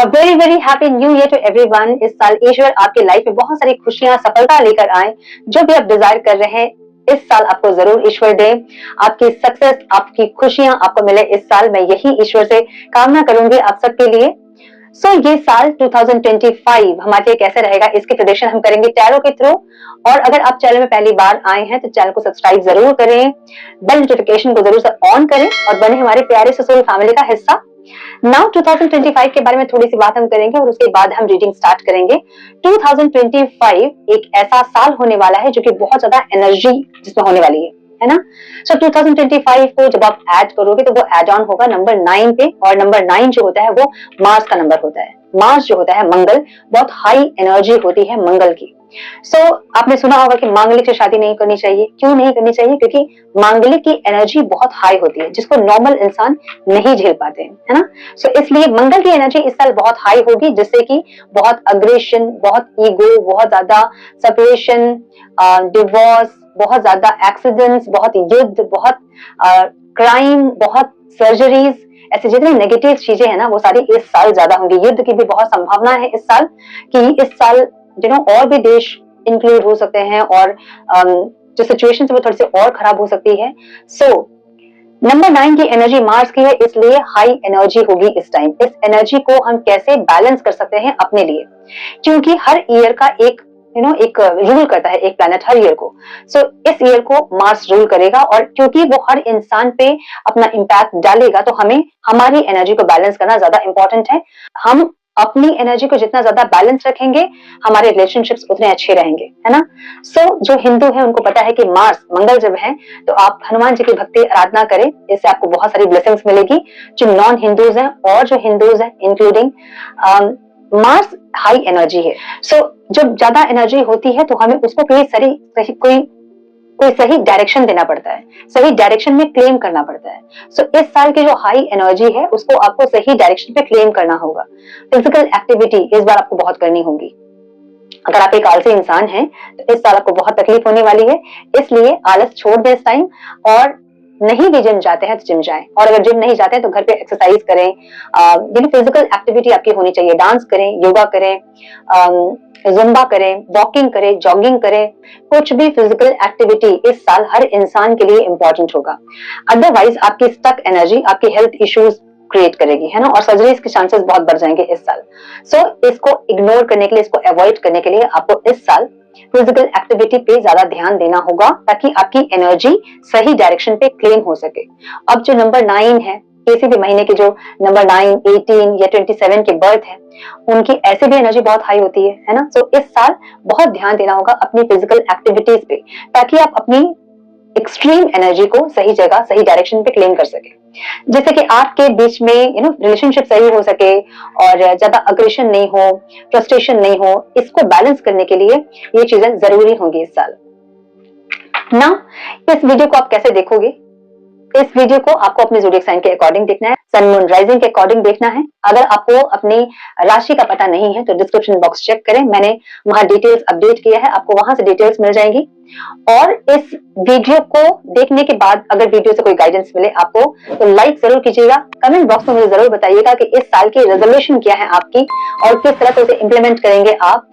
Very very happy new year to everyone. इस साल ईश्वर आपकी लाइफ में बहुत सारी खुशियां सफलता लेकर आए। जो भी आप डिजायर कर रहे हैं इस साल आपको जरूर ईश्वर दे। आपकी सक्सेस, आपकी खुशियां आपको मिले इस साल। मैं यही ईश्वर से कामना करूंगी आप सबके लिए। ये साल 2025 हमारे लिए कैसे रहेगा इसकी प्रेडिक्शन हम करेंगे टैरो के थ्रू। और अगर आप चैनल में पहली बार आए हैं तो चैनल को सब्सक्राइब जरूर करें, बेल नोटिफिकेशन को जरूर से ऑन करें और बने हमारे प्यारे ससुर फैमिली का हिस्सा। नाउ 2025 के बारे में थोड़ी सी बात हम करेंगे और उसके बाद हम रीडिंग स्टार्ट करेंगे। 2025 एक ऐसा साल होने वाला है जो कि बहुत ज्यादा एनर्जी जिसमें होने वाली है ना। 2025 को जब आप ऐड करोगे तो वो ऐड ऑन होगा नंबर 9 पे, और नंबर 9 जो होता है वो मार्स का नंबर होता है। मार्स जो होता है मंगल, बहुत हाई एनर्जी होती है मंगल की। आपने सुना होगा कि मांगलिक से शादी नहीं करनी चाहिए। क्यों नहीं करनी चाहिए? क्योंकि मांगलिक की एनर्जी बहुत हाई होती है जिसको नॉर्मल इंसान नहीं झेल पाते हैं, है ना। इसलिए मंगल की एनर्जी इस साल बहुत हाई होगी, जिससे कि बहुत अग्रेशन, बहुत ईगो, बहुत ज्यादा सेपरेशन, डिवोर्स, बहुत ज्यादा एक्सीडेंट्स, बहुत युद्ध, बहुत क्राइम, बहुत सर्जरीज, ऐसे जितनी नेगेटिव चीजें हैं ना वो सारी इस साल ज्यादा होंगी। युद्ध की भी बहुत संभावना है इस साल कि इस साल और भी देश इंक्लूड हो सकते हैं और जो सिचुएशन है वो थोड़ी सी और खराब हो सकती है। नंबर 9 की एनर्जी मार्स की है, इसलिए हाई एनर्जी होगी इस टाइम। इस एनर्जी को हम कैसे बैलेंस कर सकते हैं अपने लिए, क्योंकि हर ईयर का एक एक रूल करता है एक प्लैनेट हर ईयर को। इस ईयर को मार्स रूल करेगा और क्योंकि वो हर इंसान पे अपना इम्पैक्ट डालेगा तो हमें हमारी एनर्जी को बैलेंस करना ज्यादा इंपॉर्टेंट है। हम अपनी एनर्जी को जितना ज्यादा बैलेंस रखेंगे हमारे रिलेशनशिप्स उतने अच्छे रहेंगे, है ना। जो हिंदू है उनको पता है कि मार्स मंगल जब है तो आप हनुमान जी की भक्ति आराधना करें, इससे आपको बहुत सारी ब्लेसिंग्स मिलेगी। जो नॉन हिंदूज हैं और जो हिंदूज हैं इंक्लूडिंग मार्स हाई एनर्जी है। जब ज्यादा एनर्जी होती है तो हमें उसको कोई सही डायरेक्शन देना पड़ता है, सही डायरेक्शन में क्लेम करना पड़ता है। इस साल की जो हाई एनर्जी है उसको आपको सही डायरेक्शन पे क्लेम करना होगा। फिजिकल एक्टिविटी इस बार आपको बहुत करनी होगी। अगर आप एक आलसी इंसान हैं तो इस साल आपको बहुत तकलीफ होने वाली है, इसलिए आलस छोड़ दें इस टाइम। और नहीं भी जिम जाते हैं तो जिम जाएं, और अगर जिम नहीं जाते हैं तो घर पे एक्सरसाइज करें। फिजिकल एक्टिविटी आपकी होनी चाहिए। डांस करें, योगा करें, जुम्बा करें, वॉकिंग करें, जॉगिंग करें। कुछ भी फिजिकल एक्टिविटी इस साल हर इंसान के लिए इंपॉर्टेंट होगा। अदरवाइज आपकी स्टक एनर्जी आपकी हेल्थ इश्यूज क्रिएट करेगी, है ना, और सर्जरीज के चांसेस बहुत बढ़ जाएंगे इस साल। इसको इग्नोर करने के लिए, इसको अवॉइड करने के लिए आपको इस साल फिजिकल एक्टिविटी पे ज्यादा ध्यान देना होगा ताकि आपकी एनर्जी सही डायरेक्शन पे क्लेम हो सके। अब जो नंबर 9 है, किसी भी महीने के जो नंबर 9, 18 या 27 के बर्थ है उनकी ऐसे भी एनर्जी बहुत हाई होती है ना। इस साल बहुत ध्यान देना होगा अपनी फिजिकल एक्टिविटीज पे ताकि आप अपनी एक्सट्रीम एनर्जी को सही जगह, सही डायरेक्शन पे क्लेम कर सके, जिससे कि आपके बीच में रिलेशनशिप सही हो सके और ज्यादा अग्रेशन नहीं हो, फ्रस्ट्रेशन नहीं हो। इसको बैलेंस करने के लिए ये चीजें जरूरी होंगी इस साल ना। इस वीडियो को आप कैसे देखोगे? इस वीडियो को आपको अपने ज़ोडिएक साइन के अकॉर्डिंग देखना है, सन मून राइजिंग के अकॉर्डिंग देखना है। अगर आपको अपनी राशि का पता नहीं है तो डिस्क्रिप्शन बॉक्स चेक करें, मैंने वहां डिटेल्स अपडेट किया है, आपको वहां से डिटेल्स मिल जाएंगी। और इस वीडियो को देखने के बाद अगर वीडियो से कोई गाइडेंस मिले आपको तो लाइक जरूर कीजिएगा। कमेंट बॉक्स में मुझे जरूर बताइएगा कि इस साल की रेजोल्यूशन क्या है आपकी और किस तरह से उसे इम्प्लीमेंट करेंगे आप।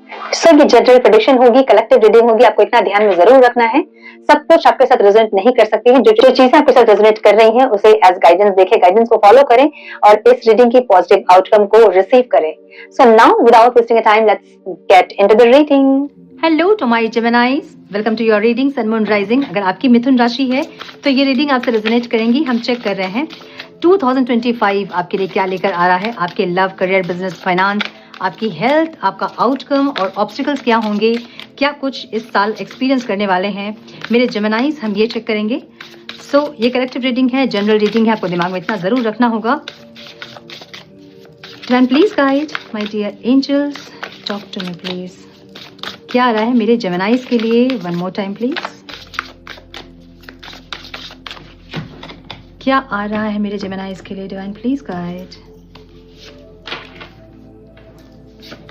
ये जनरल प्रेडिक्शन होगी, कलेक्टिव रीडिंग होगी, आपको इतना ध्यान में जरूर रखना है। सब कुछ आपके साथ रेजोनेट नहीं कर सकती है। जो चीजें आपके साथ रेजोनेट कर रही हैं उसे एज गाइडेंस देखें, गाइडेंस को फॉलो करें और इस रीडिंग की पॉजिटिव आउटकम को रिसीव करें। Now without wasting time let's get into the reading. Hello to my Geminis, welcome to your reading sun moon rising. अगर आपकी मिथुन राशि है तो ये रीडिंग आपसे रेजोनेट करेंगी। हम चेक कर रहे हैं 2025 आपके लिए क्या लेकर आ रहा है। आपके लव, करियर, बिजनेस, फाइनेंस, आपकी हेल्थ, आपका आउटकम और ऑब्स्टिकल्स क्या होंगे, क्या कुछ इस साल एक्सपीरियंस करने वाले हैं मेरे जेमिनाइज, हम ये चेक करेंगे। ये कलेक्टिव रीडिंग है, जनरल रीडिंग है, आपको दिमाग में इतना जरूर रखना होगा। Then please guide my dear angels, talk to me please. क्या आ रहा है मेरे जेमिनाइज के लिए? One more time please. क्या आ रहा है मेरे जेमिनाइज के लिए? Divine please guide.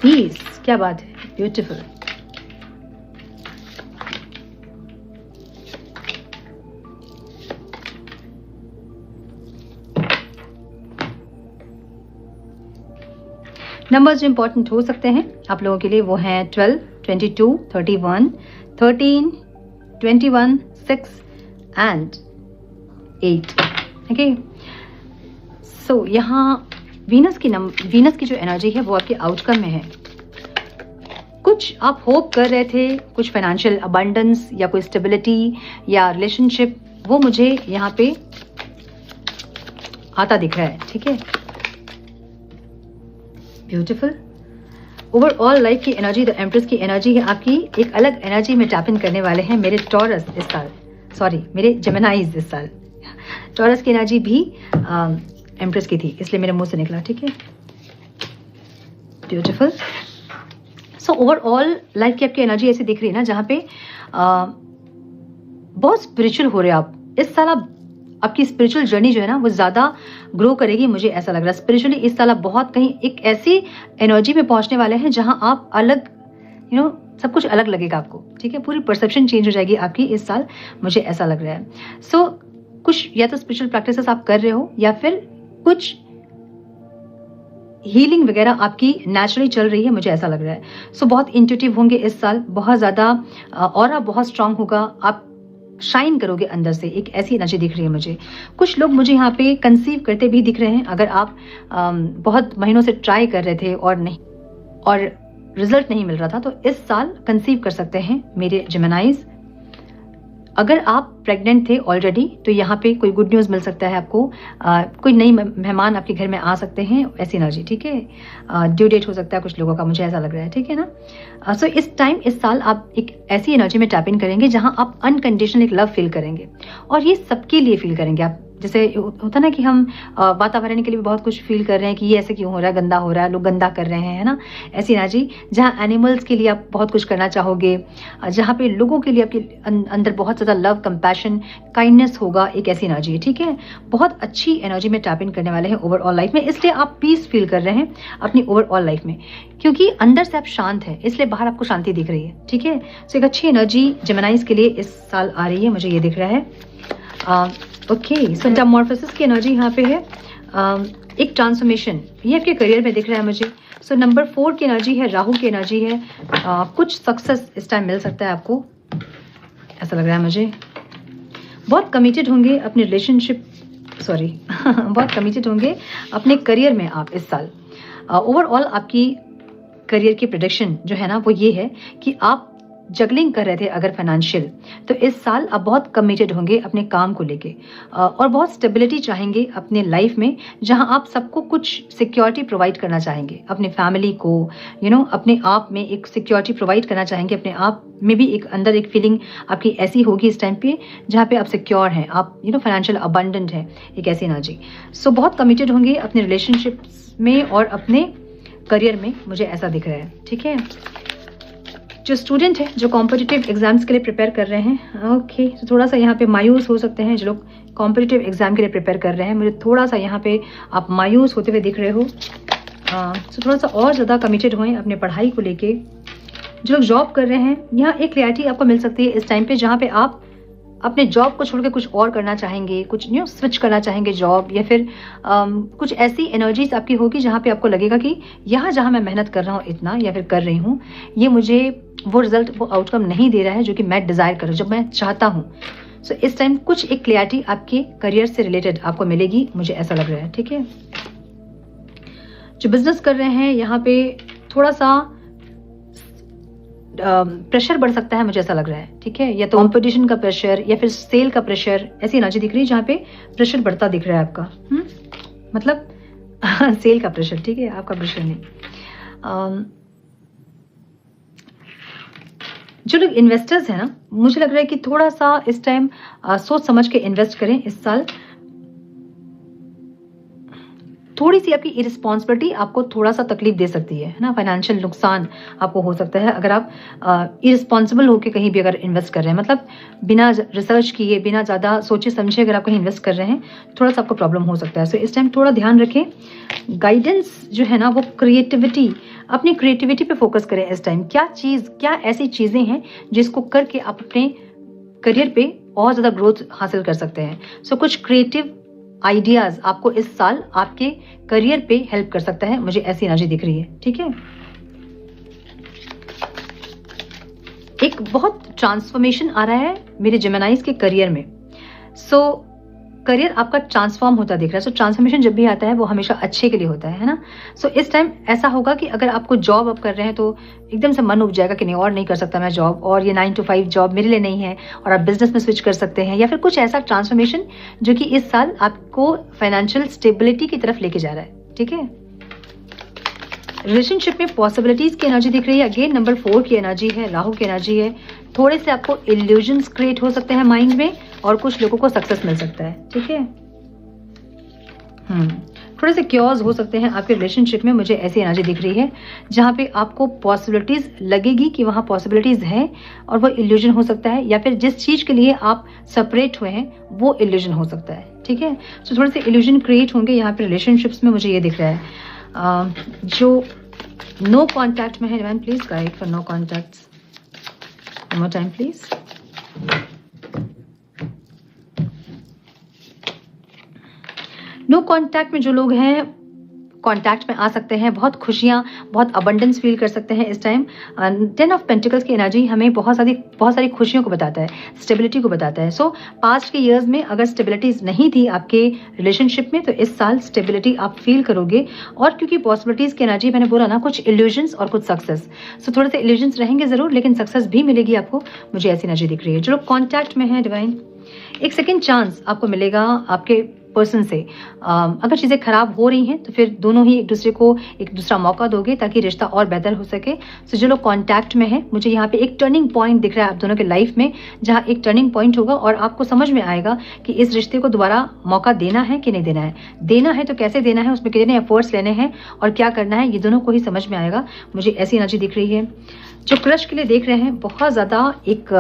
पीस, क्या बात है, ब्यूटीफुल। नंबर्स जो इंपॉर्टेंट हो सकते हैं आप लोगों के लिए वो हैं 12, 22, 31, 13, 21, 6 एंड 8। ओके, सो यहाँ वीनस की जो एनर्जी है वो आपके आउटकम में है। कुछ आप होप कर रहे थे, कुछ फाइनेंशियल अबंडेंस या कोई स्टेबिलिटी या रिलेशनशिप, वो मुझे यहाँ पे आता दिख रहा है। ठीक है, ब्यूटीफुल। ओवरऑल लाइफ की एनर्जी, द एम्प्रेस की एनर्जी है आपकी एक अलग एनर्जी में टैप इन करने वाले हैं मेरे टॉरस इस साल, सॉरी मेरे जेमिनाइज इस साल। टॉरस की एनर्जी भी एम्प्रेस की थी, इसलिए मेरे मुंह से निकला। ठीक है, ब्यूटीफुल। सो ओवरऑल लाइफ की आपकी एनर्जी ऐसी दिख रही है ना, जहाँ पे बहुत स्पिरिचुअल हो रहे हैं आप इस साल। आपकी स्पिरिचुअल जर्नी जो है ना वो ज़्यादा ग्रो करेगी, मुझे ऐसा लग रहा है। स्पिरिचुअली इस साल आप बहुत कहीं एक ऐसी एनर्जी में पहुंचने वाले हैं जहां आप अलग, सब कुछ अलग लगेगा आपको। ठीक है, पूरी परसेप्शन चेंज हो जाएगी आपकी इस साल, मुझे ऐसा लग रहा है। सो कुछ या तो स्पिरिचुअल प्रैक्टिसेस आप कर रहे हो या फिर कुछ हीलिंग वगैरह आपकी नेचुरली चल रही है, मुझे ऐसा लग रहा है। सो बहुत इंट्यूटिव होंगे इस साल, बहुत ज़्यादा ऑरा बहुत स्ट्रांग होगा, आप शाइन करोगे अंदर से, एक ऐसी एनर्जी दिख रही है मुझे। कुछ लोग मुझे यहाँ पे कंसीव करते भी दिख रहे हैं। अगर आप बहुत महीनों से ट्राई कर रहे थे और रिजल्ट नहीं मिल रहा था, तो इस साल कंसीव कर सकते हैं मेरे जेमिनाइज। अगर आप प्रेग्नेंट थे ऑलरेडी तो यहाँ पे कोई गुड न्यूज़ मिल सकता है आपको। कोई नई मेहमान आपके घर में आ सकते हैं, ऐसी एनर्जी। ठीक है, ड्यू डेट हो सकता है कुछ लोगों का, मुझे ऐसा लग रहा है। ठीक है ना। सो इस साल आप एक ऐसी एनर्जी में टैप इन करेंगे जहाँ आप अनकंडीशनल एक लव फील करेंगे, और ये सबके लिए फील करेंगे आप। जैसे होता ना कि हम वातावरण के लिए भी बहुत कुछ फील कर रहे हैं कि ये ऐसे क्यों हो रहा है, गंदा हो रहा है, लोग गंदा कर रहे हैं, है ना। ऐसी एनर्जी जहाँ एनिमल्स के लिए आप बहुत कुछ करना चाहोगे, जहाँ पे लोगों के लिए आपके अंदर बहुत ज़्यादा लव, कंपैशन, काइंडनेस होगा, एक ऐसी एनर्जी है। ठीक है, बहुत अच्छी एनर्जी में टैप इन करने वाले हैं ओवरऑल लाइफ में। इसलिए आप पीस फील कर रहे हैं अपनी ओवरऑल लाइफ में, क्योंकि अंदर से आप शांत हैं, इसलिए बाहर आपको शांति दिख रही है। ठीक है, सो एक अच्छी एनर्जी जेमिनाइज के लिए इस साल आ रही है, मुझे ये दिख रहा है। ओके, सो मेटामॉर्फोसिस की एनर्जी यहाँ पे है, एक ट्रांसफॉर्मेशन ये आपके करियर में दिख रहा है मुझे। सो नंबर 4 की एनर्जी है, राहु की एनर्जी है। कुछ सक्सेस इस टाइम मिल सकता है आपको, ऐसा लग रहा है मुझे। बहुत कमिटेड होंगे अपने रिलेशनशिप, सॉरी बहुत कमिटेड होंगे अपने करियर में आप इस साल। ओवरऑल आपकी करियर की प्रेडिक्शन जो है ना वो ये है कि आप जगलिंग कर रहे थे अगर फाइनेंशियल, तो इस साल आप बहुत कमिटेड होंगे अपने काम को लेके, और बहुत स्टेबिलिटी चाहेंगे अपने लाइफ में, जहां आप सबको कुछ सिक्योरिटी प्रोवाइड करना चाहेंगे, अपने फैमिली को, अपने आप में एक सिक्योरिटी प्रोवाइड करना चाहेंगे। अपने आप में भी एक अंदर एक फीलिंग आपकी ऐसी होगी इस टाइम पे जहाँ पे आप सिक्योर हैं, आप फाइनेंशियल अबंडेंट हैं, एक ऐसी एनर्जी। सो बहुत कमिटेड होंगे अपने रिलेशनशिप्स में और अपने करियर में, मुझे ऐसा दिख रहा है। ठीक है, जो स्टूडेंट है जो कॉम्पिटिटिव एग्जाम्स के लिए प्रिपेयर कर रहे हैं, ओके, तो थोड़ा सा यहाँ पे मायूस हो सकते हैं जो लोग कॉम्पिटिटिव एग्जाम के लिए प्रिपेयर कर रहे हैं। मुझे थोड़ा सा यहाँ पे आप मायूस होते हुए दिख रहे हो, तो थोड़ा सा और ज़्यादा कमिटेड हों अपने पढ़ाई को लेके। जो लोग जॉब कर रहे हैं, यहाँ एक क्लैरिटी आपको मिल सकती है इस टाइम पे, जहाँ पे आप अपने जॉब को छोड़ के कुछ और करना चाहेंगे, कुछ स्विच करना चाहेंगे जॉब, या फिर कुछ ऐसी एनर्जीज आपकी होगी जहाँ पे आपको लगेगा कि यहाँ जहाँ मैं मेहनत कर रहा हूँ इतना या फिर कर रही हूँ, ये मुझे वो रिजल्ट, वो आउटकम नहीं दे रहा है जो कि मैं डिज़ायर कर रहा हूँ, जब मैं चाहता हूँ। सो इस टाइम कुछ एक क्लैरिटी आपके करियर से रिलेटेड आपको मिलेगी, मुझे ऐसा लग रहा है। ठीक है, जो बिजनेस कर रहे हैं यहाँ पे थोड़ा सा प्रेशर बढ़ सकता है, मुझे ऐसा लग रहा है। ठीक है, या तो कॉम्पिटिशन का प्रेशर या फिर सेल का प्रेशर, ऐसी एनर्जी दिख रही है जहाँ पे प्रेशर बढ़ता दिख रहा है आपका। मतलब सेल का प्रेशर, ठीक है, आपका प्रेशर नहीं। जो लोग इन्वेस्टर्स हैं ना, मुझे लग रहा है कि थोड़ा सा इस टाइम सोच समझ के इन्वेस्ट करें इस साल। थोड़ी सी आपकी इरिस्पॉन्सिबिलिटी आपको थोड़ा सा तकलीफ दे सकती है ना, फाइनेंशियल नुकसान आपको हो सकता है अगर आप इरिस्पॉन्सिबल होकर कहीं भी अगर इन्वेस्ट कर रहे हैं, मतलब बिना रिसर्च किए, बिना ज़्यादा सोचे समझे अगर आप कहीं इन्वेस्ट कर रहे हैं, थोड़ा सा आपको प्रॉब्लम हो सकता है। सो इस टाइम थोड़ा ध्यान रखें। गाइडेंस जो है ना वो क्रिएटिविटी, अपनी क्रिएटिविटी पे फोकस करें इस टाइम। क्या ऐसी चीज़ें हैं जिसको करके आप अपने करियर पे और ज़्यादा ग्रोथ हासिल कर सकते हैं। सो कुछ क्रिएटिव आइडियाज आपको इस साल आपके करियर पे हेल्प कर सकता है, मुझे ऐसी एनर्जी दिख रही है। ठीक है, एक बहुत ट्रांसफॉर्मेशन आ रहा है मेरे जेमिनाइज के करियर में। सो करियर आपका ट्रांसफॉर्म होता दिख रहा है। सो ट्रांसफॉर्मेशन जब भी आता है वो हमेशा अच्छे के लिए होता है ना। सो इस टाइम ऐसा होगा कि अगर आपको जॉब आप कर रहे हैं तो एकदम से मन उब जाएगा कि नहीं और नहीं कर सकता मैं जॉब, और ये 9 to 5 जॉब मेरे लिए नहीं है, और आप बिजनेस में स्विच कर सकते हैं, या फिर कुछ ऐसा ट्रांसफॉर्मेशन जो कि इस साल आपको फाइनेंशियल स्टेबिलिटी की तरफ लेके जा रहा है। ठीक है, रिलेशनशिप में पॉसिबिलिटीज की एनर्जी दिख रही है। अगेन नंबर 4 की एनर्जी है, राहु की एनर्जी है। थोड़े से आपको इल्यूजन्स क्रिएट हो सकते हैं माइंड में, और कुछ लोगों को सक्सेस मिल सकता है। ठीक है, थोड़े से क्योर्स हो सकते हैं आपके रिलेशनशिप में, मुझे ऐसी एनर्जी दिख रही है जहां पे आपको पॉसिबिलिटीज लगेगी कि वहां पॉसिबिलिटीज है, और वो इल्यूजन हो सकता है, या फिर जिस चीज के लिए आप सेपरेट हुए हैं वो इल्यूजन हो सकता है। ठीक है, तो थोड़े से इल्यूजन क्रिएट होंगे यहाँ पे रिलेशनशिप्स में, मुझे ये दिख रहा है। जो नो कॉन्टैक्ट में है, divine please guide for no contacts, one more time please. No contact में जो लोग हैं कॉन्टैक्ट में आ सकते हैं, बहुत खुशियां, बहुत अबंडेंस फील कर सकते हैं इस टाइम। 10 ऑफ पेंटिकल्स की एनर्जी हमें बहुत सारी खुशियों को बताता है, स्टेबिलिटी को बताता है। सो पास्ट के ईयर्स में अगर स्टेबिलिटीज नहीं थी आपके रिलेशनशिप में, तो इस साल स्टेबिलिटी आप फील करोगे। और क्योंकि पॉसिबिलिटीज की एनर्जी मैंने बोला ना, कुछ इल्यूजन्स और कुछ सक्सेस, सो थोड़े से इल्यूजन्स रहेंगे जरूर, लेकिन सक्सेस भी मिलेगी आपको, मुझे ऐसी एनर्जी दिख रही है। जो लोग कॉन्टैक्ट में है डिवाइन, एक सेकेंड चांस आपको मिलेगा आपके पर्सन से। अगर चीज़ें खराब हो रही हैं तो फिर दोनों ही एक दूसरे को एक दूसरा मौका दोगे ताकि रिश्ता और बेहतर हो सके। सो जो लोग कांटेक्ट में हैं, मुझे यहाँ पे एक टर्निंग पॉइंट दिख रहा है आप दोनों के लाइफ में, जहाँ एक टर्निंग पॉइंट होगा और आपको समझ में आएगा कि इस रिश्ते को दोबारा मौका देना है कि नहीं देना है। देना है तो कैसे देना है, उसमें कितने एफर्ट्स लेने हैं और क्या करना है, ये दोनों को ही समझ में आएगा। मुझे ऐसी एनर्जी दिख रही है। जो क्रश के लिए देख रहे हैं, बहुत ज़्यादा एक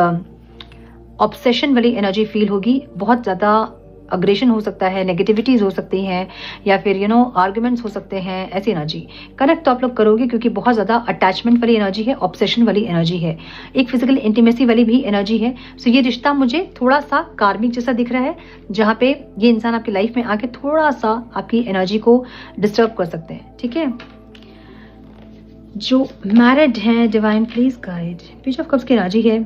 ऑब्सेशन वाली एनर्जी फील होगी, बहुत ज़्यादा अग्रेशन हो सकता है, नेगेटिविटीज हो सकती हैं, या फिर आर्ग्यूमेंट्स हो सकते हैं, ऐसी एनर्जी। कनेक्ट तो आप लोग करोगे क्योंकि बहुत ज़्यादा अटैचमेंट वाली एनर्जी है, ऑब्सेशन वाली एनर्जी है, एक फिजिकल इंटीमेसी वाली भी एनर्जी है। सो ये रिश्ता मुझे थोड़ा सा कार्मिक जैसा दिख रहा है, जहाँ पे ये इंसान आपकी लाइफ में आके थोड़ा सा आपकी एनर्जी को डिस्टर्ब कर सकते हैं। ठीक है, जो मैरिड हैं, divine please guide, page of cups की एनर्जी है।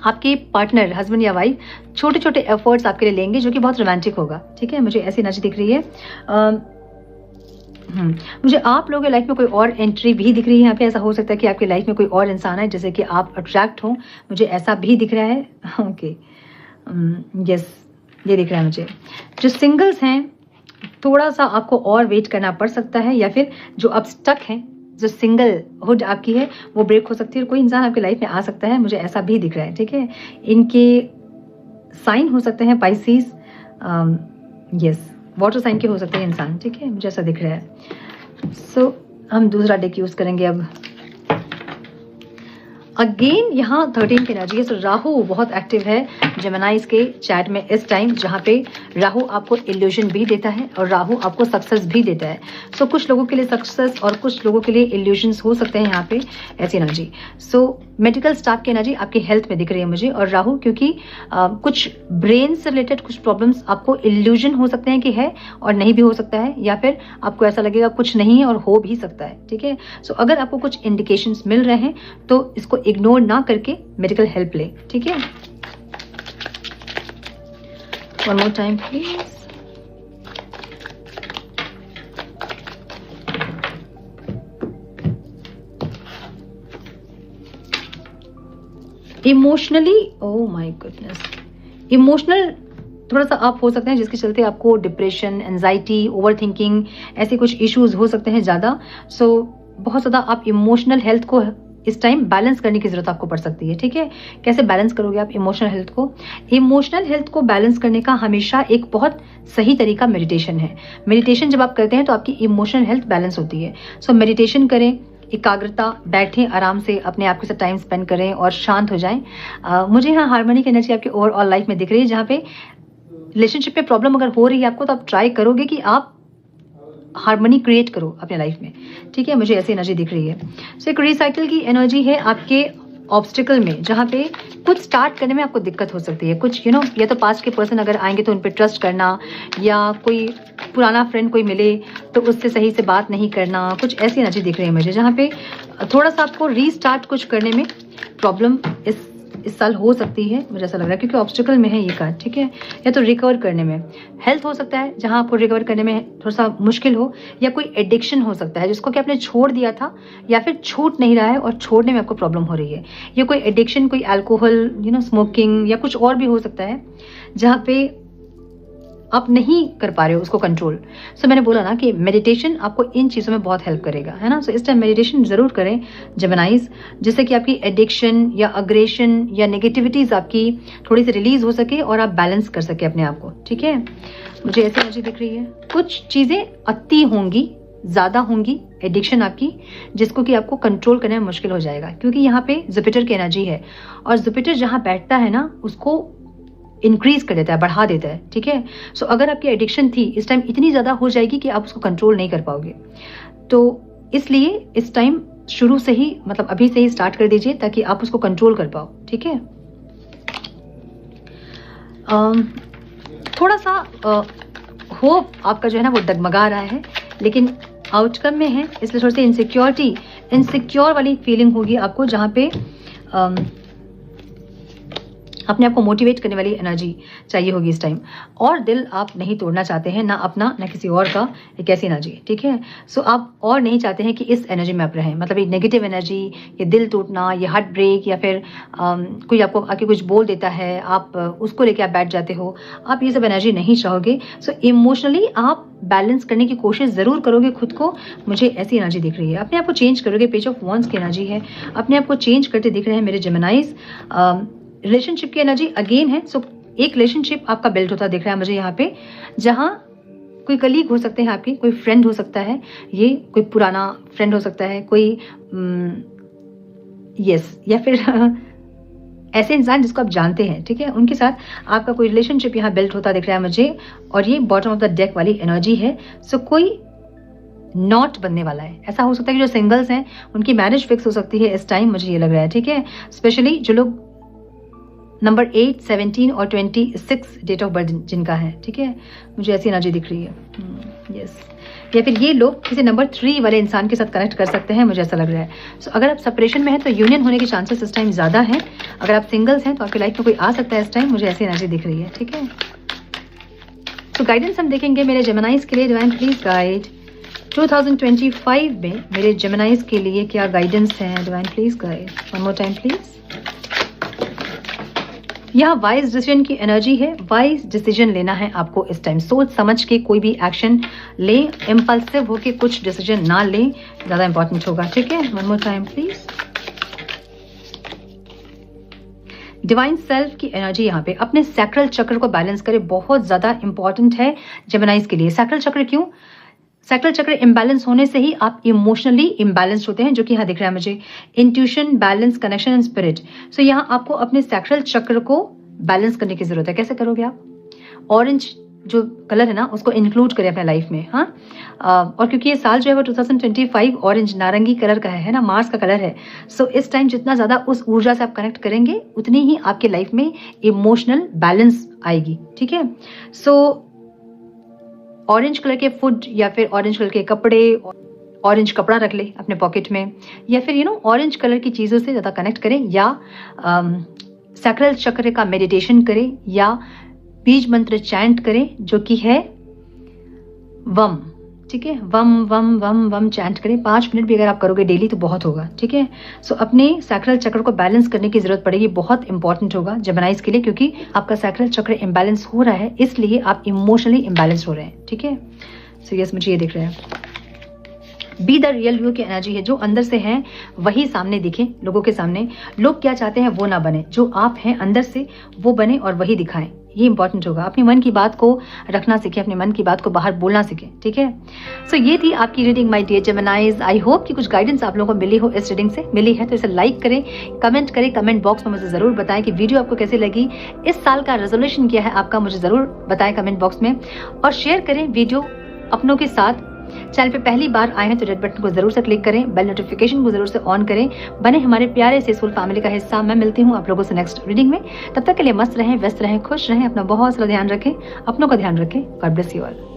आपके पार्टनर, हस्बैंड या वाइफ, छोटे छोटे एफर्ट्स आपके लिए लेंगे जो कि बहुत रोमांटिक होगा। ठीक है, मुझे ऐसी एनर्जी दिख रही है। मुझे आप लोगों के लाइफ में कोई और एंट्री भी दिख रही है यहाँ पे। ऐसा हो सकता है कि आपकी लाइफ में कोई और इंसान है जैसे कि आप अट्रैक्ट हो, मुझे ऐसा भी दिख रहा है। ओके, यस, ये दिख रहा है मुझे। जो सिंगल्स हैं, थोड़ा सा आपको और वेट करना पड़ सकता है, या फिर जो अब स्टक हैं, जो सिंगल हुड आपकी है वो ब्रेक हो सकती है, और कोई इंसान आपकी लाइफ में आ सकता है, मुझे ऐसा भी दिख रहा है। ठीक है, इनके साइन हो सकते हैं पाइसेस, यस, वाटर साइन के हो सकते हैं इंसान। ठीक है, मुझे ऐसा दिख रहा है। सो हम दूसरा डेक यूज करेंगे अब। अगेन यहाँ 13 की एनर्जी है। सो राहु बहुत एक्टिव है जेमिनाइज के चैट में इस टाइम, जहाँ पे राहु आपको इल्यूजन भी देता है और राहु आपको सक्सेस भी देता है। सो कुछ लोगों के लिए सक्सेस और कुछ लोगों के लिए इल्यूजन्स हो सकते हैं यहाँ पे, ऐसी एनर्जी। सो मेडिकल स्टाफ की एनर्जी आपकी हेल्थ में दिख रही है मुझे, और राहु क्योंकि कुछ ब्रेन से रिलेटेड कुछ प्रॉब्लम्स आपको इल्यूजन हो सकते हैं कि है और नहीं भी हो सकता है, या फिर आपको ऐसा लगेगा कुछ नहीं है और हो भी सकता है। ठीक है, सो अगर आपको कुछ इंडिकेशंस मिल रहे हैं तो इसको इग्नोर ना करके मेडिकल हेल्प ले। ठीक है, one more time please. Emotionally, oh my goodness, emotional थोड़ा सा अप हो सकते हैं, जिसके चलते आपको डिप्रेशन, एंजाइटी, ओवर थिंकिंग, ऐसे कुछ इश्यूज हो सकते हैं ज़्यादा। सो बहुत ज़्यादा आप इमोशनल हेल्थ को इस टाइम बैलेंस करने की जरूरत आपको पड़ सकती है। ठीक है, कैसे बैलेंस करोगे आप इमोशनल हेल्थ को? इमोशनल हेल्थ को बैलेंस करने का हमेशा एक बहुत सही तरीका मेडिटेशन है। मेडिटेशन जब आप करते हैं तो आपकी इमोशनल हेल्थ बैलेंस होती है। सो मेडिटेशन करें, एकाग्रता, बैठें, आराम से अपने आप के साथ टाइम स्पेंड करें और शांत हो जाएं। मुझे यहाँ हार्मनी की एनर्जी आपकी ओवरऑल लाइफ में दिख रही है, जहाँ पे रिलेशनशिप में प्रॉब्लम अगर हो रही है आपको, तो आप ट्राई करोगे कि आप हार्मनी क्रिएट करो अपने लाइफ में। ठीक है, मुझे ऐसी एनर्जी दिख रही है। सो एक रिसाइकिल की एनर्जी है आपके ऑब्स्टिकल में, जहाँ पे कुछ स्टार्ट करने में आपको दिक्कत हो सकती है। कुछ या तो पास्ट के पर्सन अगर आएंगे तो उन पर ट्रस्ट करना, या कोई पुराना फ्रेंड कोई मिले तो उससे सही से बात नहीं करना, कुछ ऐसी एनर्जी दिख रही है मुझे, जहाँ पे थोड़ा सा आपको रीस्टार्ट कुछ करने में प्रॉब्लम इस साल हो सकती है, मुझे ऐसा लग रहा है, क्योंकि ऑब्स्टिकल में है ये कार्ड, ठीक है। या तो रिकवर करने में हेल्थ हो सकता है, जहां आपको रिकवर करने में थोड़ा सा मुश्किल हो, या कोई एडिक्शन हो सकता है जिसको कि आपने छोड़ दिया था या फिर छूट नहीं रहा है और छोड़ने में आपको प्रॉब्लम हो रही है। ये कोई एडिक्शन, कोई अल्कोहल, स्मोकिंग या कुछ और भी हो सकता है जहाँ पे आप नहीं कर पा रहे हो उसको कंट्रोल। सो मैंने बोला ना कि मेडिटेशन आपको इन चीज़ों में बहुत हेल्प करेगा, है ना। सो इस टाइम मेडिटेशन ज़रूर करें जेमिनाइज, जिससे कि आपकी एडिक्शन या अग्रेशन या नेगेटिविटीज़ आपकी थोड़ी सी रिलीज हो सके और आप बैलेंस कर सके अपने आप को, ठीक है। मुझे ऐसी एनर्जी दिख रही है, कुछ चीज़ें अति होंगी, ज़्यादा होंगी एडिक्शन आपकी, जिसको कि आपको कंट्रोल करने में मुश्किल हो जाएगा, क्योंकि यहाँ पे जुपिटर की एनर्जी है और जुपिटर जहाँ बैठता है ना उसको इंक्रीज कर देता है, बढ़ा देता है, ठीक है। सो अगर आपकी एडिक्शन थी इस टाइम इतनी ज़्यादा हो जाएगी कि आप उसको कंट्रोल नहीं कर पाओगे, तो इसलिए इस टाइम शुरू से ही, मतलब अभी से ही स्टार्ट कर दीजिए ताकि आप उसको कंट्रोल कर पाओ, ठीक है। थोड़ा सा होप आपका जो है ना वो डगमगा रहा है, लेकिन आउटकम में है, इसलिए थोड़ी सी इनसिक्योर वाली फीलिंग होगी आपको, जहाँ पे अपने आप को मोटिवेट करने वाली एनर्जी चाहिए होगी इस टाइम। और दिल आप नहीं तोड़ना चाहते हैं, ना अपना ना किसी और का, एक ऐसी एनर्जी, ठीक है। सो आप और नहीं चाहते हैं कि इस एनर्जी में आप रहें, मतलब ये नेगेटिव एनर्जी, ये दिल टूटना, ये हार्ट ब्रेक, या फिर कोई आपको आके कुछ बोल देता है, आप उसको लेके आप बैठ जाते हो, आप ये सब एनर्जी नहीं चाहोगे। सो इमोशनली आप बैलेंस करने की कोशिश ज़रूर करोगे खुद को, मुझे ऐसी एनर्जी दिख रही है। अपने आप को चेंज करोगे, पेज ऑफ वॉन्ड्स की एनर्जी है, अपने आप को चेंज करते दिख रहे हैं मेरे जेमिनाइज। रिलेशनशिप की एनर्जी अगेन है, सो एक रिलेशनशिप आपका बिल्ड होता दिख रहा है मुझे यहाँ पे, जहाँ कोई कलीग हो सकते हैं आपकी, कोई फ्रेंड हो सकता है, ये कोई पुराना फ्रेंड हो सकता है, कोई या फिर ऐसे इंसान जिसको आप जानते हैं, ठीक है, उनके साथ आपका कोई रिलेशनशिप यहाँ बिल्ड होता दिख रहा है मुझे। और ये बॉटम ऑफ द डेक वाली एनर्जी है, सो कोई नॉट बनने वाला है। ऐसा हो सकता है कि जो सिंगल्स हैं उनकी मैरिज फिक्स हो सकती है इस टाइम, मुझे ये लग रहा है, ठीक है। स्पेशली जो लोग नंबर 8, 17 और 26 डेट ऑफ बर्थ जिनका है, ठीक है, मुझे ऐसी एनर्जी दिख रही है, यस। या फिर ये लोग किसी नंबर 3 वाले इंसान के साथ कनेक्ट कर सकते हैं, मुझे ऐसा लग रहा है। सो अगर आप सेपरेशन में हैं तो यूनियन होने के चांसेस इस टाइम ज़्यादा हैं। अगर आप सिंगल्स हैं तो आपकी लाइफ में कोई आ सकता है इस टाइम, मुझे ऐसी एनर्जी दिख रही है, ठीक है। तो गाइडेंस हम देखेंगे मेरे जेमिनाइज के लिए। डिवाइन प्लीज गाइड 2025 में मेरे जेमिनाइज के लिए क्या गाइडेंस है। Divine please guide, one more time please. यहाँ वाइज डिसीजन की एनर्जी है, वाइज डिसीजन लेना है आपको इस टाइम, सोच समझ के कोई भी एक्शन ले, इम्पल्सिव होके कुछ डिसीजन ना ले, ज़्यादा इंपॉर्टेंट होगा, ठीक है। One more time please. Divine self की एनर्जी यहाँ पे, अपने सैक्रल चक्र को बैलेंस करें, बहुत ज़्यादा इंपॉर्टेंट है जेमिनाइज के लिए। सैक्रल चक्र क्यों? सैक्रल चक्र इम्बैलेंस होने से ही आप इमोशनली इम्बैलेंस्ड होते हैं, जो कि यहाँ दिख रहा है मुझे। Intuition, balance, connection and spirit. So यहाँ आपको अपने सैक्रल चक्र को बैलेंस करने की जरूरत है। कैसे करोगे आप? ऑरेंज जो कलर है ना उसको इंक्लूड करें अपने लाइफ में, हाँ। और क्योंकि ये साल जो है वो 2025 ऑरेंज नारंगी कलर का है ना, मार्स का कलर है। सो इस टाइम जितना ज़्यादा उस ऊर्जा से आप कनेक्ट करेंगे उतनी ही आपके लाइफ में इमोशनल बैलेंस आएगी, ठीक है। सो ऑरेंज कलर के फूड या फिर ऑरेंज कलर के कपड़े, ऑरेंज कपड़ा रख ले अपने पॉकेट में, या फिर ऑरेंज कलर की चीज़ों से ज़्यादा कनेक्ट करें, या सैक्रल चक्र का मेडिटेशन करें, या बीज मंत्र चैंट करें जो कि है वम, ठीक है। वम वम वम वम चैंट करें, 5 मिनट भी अगर आप करोगे डेली तो बहुत होगा, ठीक है। सो अपने सैक्रल चक्र को बैलेंस करने की जरूरत पड़ेगी, बहुत इंपॉर्टेंट होगा जेमिनाइज के लिए, क्योंकि आपका सैक्रल चक्र इम्बैलेंस हो रहा है, इसलिए आप इमोशनली इम्बैलेंस हो रहे हैं, ठीक है। सो यस, मुझे ये दिख रहा है। बी द रियल यू की एनर्जी है, जो अंदर से है वही सामने दिखे लोगों के सामने। लोग क्या चाहते हैं वो ना बने, जो आप हैं अंदर से वो बने और वही दिखाएं, ये इंपॉर्टेंट होगा। अपने मन की बात को रखना सीखें, अपने मन की बात को बाहर बोलना सीखें, ठीक है। सो ये थी आपकी reading my dear Geminis. I hope कि कुछ गाइडेंस आप लोगों को मिली हो, इस रीडिंग से मिली है तो इसे लाइक करें, कमेंट करें, कमेंट बॉक्स में मुझे जरूर बताएं कि वीडियो आपको कैसी लगी। इस साल का रेजोल्यूशन क्या है आपका, मुझे जरूर बताएं कमेंट बॉक्स में, और शेयर करें वीडियो अपनों के साथ चैनल पे पहली बार आए हैं तो रेड बटन को जरूर से क्लिक करें, बेल नोटिफिकेशन को जरूर से ऑन करें, बने हमारे प्यारे से सोल फैमिली का हिस्सा। मैं मिलती हूँ आप लोगों से नेक्स्ट रीडिंग में। तब तक के लिए मस्त रहें, व्यस्त रहें, खुश रहें, अपना बहुत सारा ध्यान रखें, अपनों का ध्यान रखें। God bless you all.